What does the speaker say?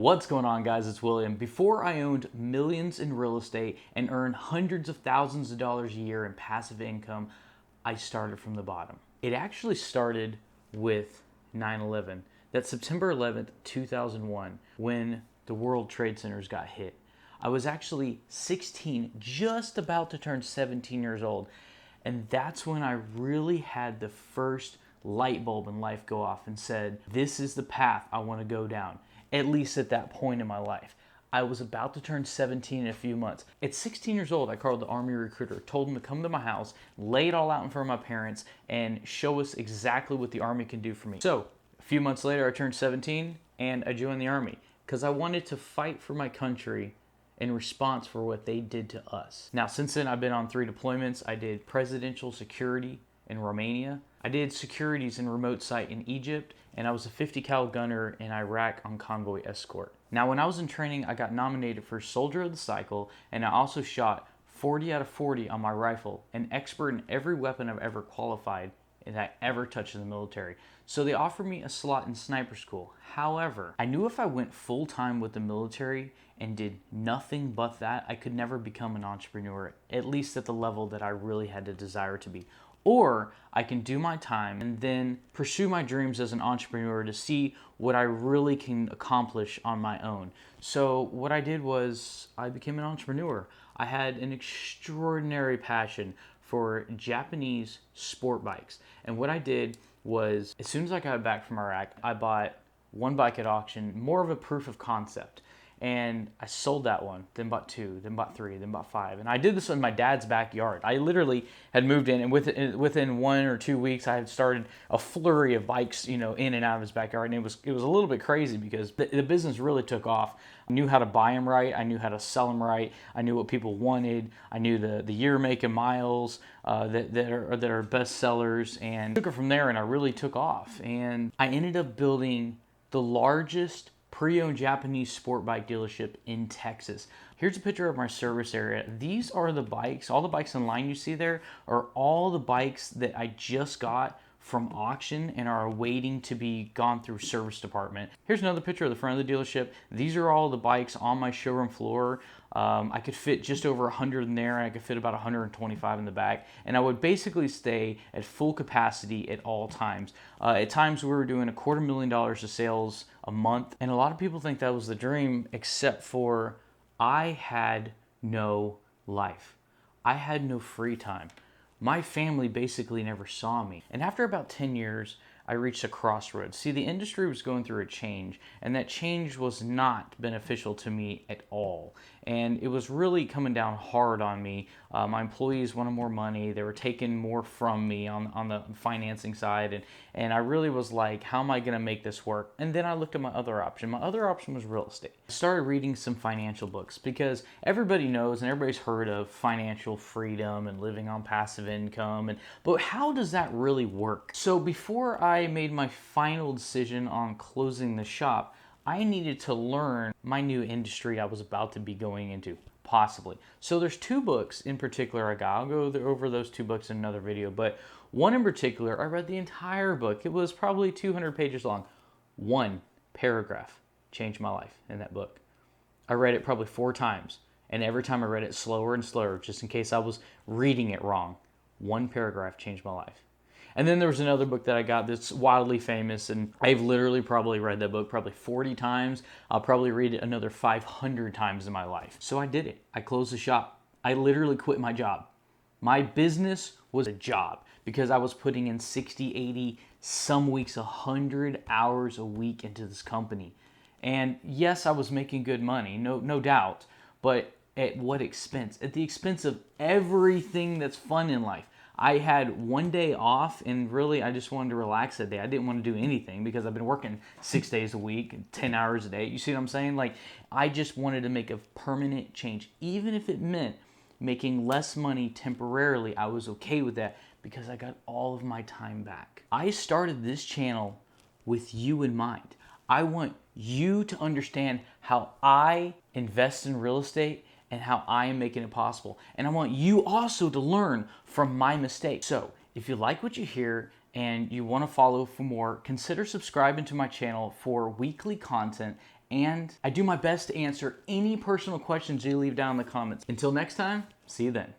What's going on, guys? It's William. Before I owned millions in real estate and earned hundreds of thousands of dollars a year in passive income, I started from the bottom. It actually started with 9/11. That September 11th, 2001, when the World Trade Centers got hit. I was actually 16, just about to turn 17 years old. And that's when I really had the first light bulb in life go off and said, this is the path I want to go down, at least at that point in my life. I was about to turn 17 in a few months. At 16 years old, I called the Army recruiter, told him to come to my house, lay it all out in front of my parents, and show us exactly what the Army can do for me. So, a few months later, I turned 17 and I joined the Army because I wanted to fight for my country in response for what they did to us. Now, since then, I've been on 3 deployments. I did presidential security in Romania. I did securities in remote site in Egypt, and I was a 50 cal gunner in Iraq on convoy escort. Now, when I was in training, I got nominated for Soldier of the Cycle, and I also shot 40 out of 40 on my rifle, an expert in every weapon I've ever qualified and I ever touched in the military. So they offered me a slot in sniper school. However, I knew if I went full-time with the military and did nothing but that, I could never become an entrepreneur, at least at the level that I really had the desire to be. Or I can do my time and then pursue my dreams as an entrepreneur to see what I really can accomplish on my own. So what I did was I became an entrepreneur. I had an extraordinary passion for Japanese sport bikes. And what I did was, as soon as I got back from Iraq, I bought one bike at auction, more of a proof of concept. And I sold that one, then bought 2, then bought 3, then bought 5. And I did this in my dad's backyard. I literally had moved in, and within 1 or 2 weeks, I had started a flurry of bikes, in and out of his backyard. And it was a little bit crazy because the business really took off. I knew how to buy them right. I knew how to sell them right. I knew what people wanted. I knew the year, make, and miles that are best sellers, and took it from there. And I really took off. And I ended up building the largest pre-owned Japanese sport bike dealership in Texas. Here's a picture of my service area. These are the bikes. All the bikes in line you see there are all the bikes that I just got from auction and are waiting to be gone through service department. Here's another picture of the front of the dealership. These are all the bikes on my showroom floor. I could fit just over 100 in there, and I could fit about 125 in the back. And I would basically stay at full capacity at all times. At times we were doing $250,000 of sales a month. And a lot of people think that was the dream, except for I had no life. I had no free time. My family basically never saw me. And after about 10 years, I reached a crossroads. See, the industry was going through a change, and that change was not beneficial to me at all. And it was really coming down hard on me. My employees wanted more money. They were taking more from me on the financing side. And I really was like, how am I going to make this work? And then I looked at my other option. My other option was real estate. I started reading some financial books because everybody knows and everybody's heard of financial freedom and living on passive income. But how does that really work? So before I made my final decision on closing the shop, I needed to learn my new industry I was about to be going into, possibly. So there's 2 books in particular I got. I'll go over those 2 books in another video, but one in particular, I read the entire book. It was probably 200 pages long. One paragraph changed my life in that book. I read it probably 4 times, and every time I read it slower and slower, just in case I was reading it wrong. One paragraph changed my life. And then there was another book that I got that's wildly famous, and I've literally probably read that book probably 40 times. I'll probably read it another 500 times in my life. So I did it. I closed the shop. I literally quit my job. My business was a job because I was putting in 60, 80, some weeks 100 hours a week into this company. And yes, I was making good money, no doubt, but at what expense? At the expense of everything that's fun in life. I had one day off, and really I just wanted to relax that day. I didn't want to do anything because I've been working 6 days a week, 10 hours a day. You see what I'm saying? Like, I just wanted to make a permanent change. Even if it meant making less money temporarily, I was okay with that because I got all of my time back. I started this channel with you in mind. I want you to understand how I invest in real estate and how I am making it possible. And I want you also to learn from my mistakes. So if you like what you hear and you want to follow for more, consider subscribing to my channel for weekly content and I do my best to answer any personal questions you leave down in the comments. Until next time, see you then.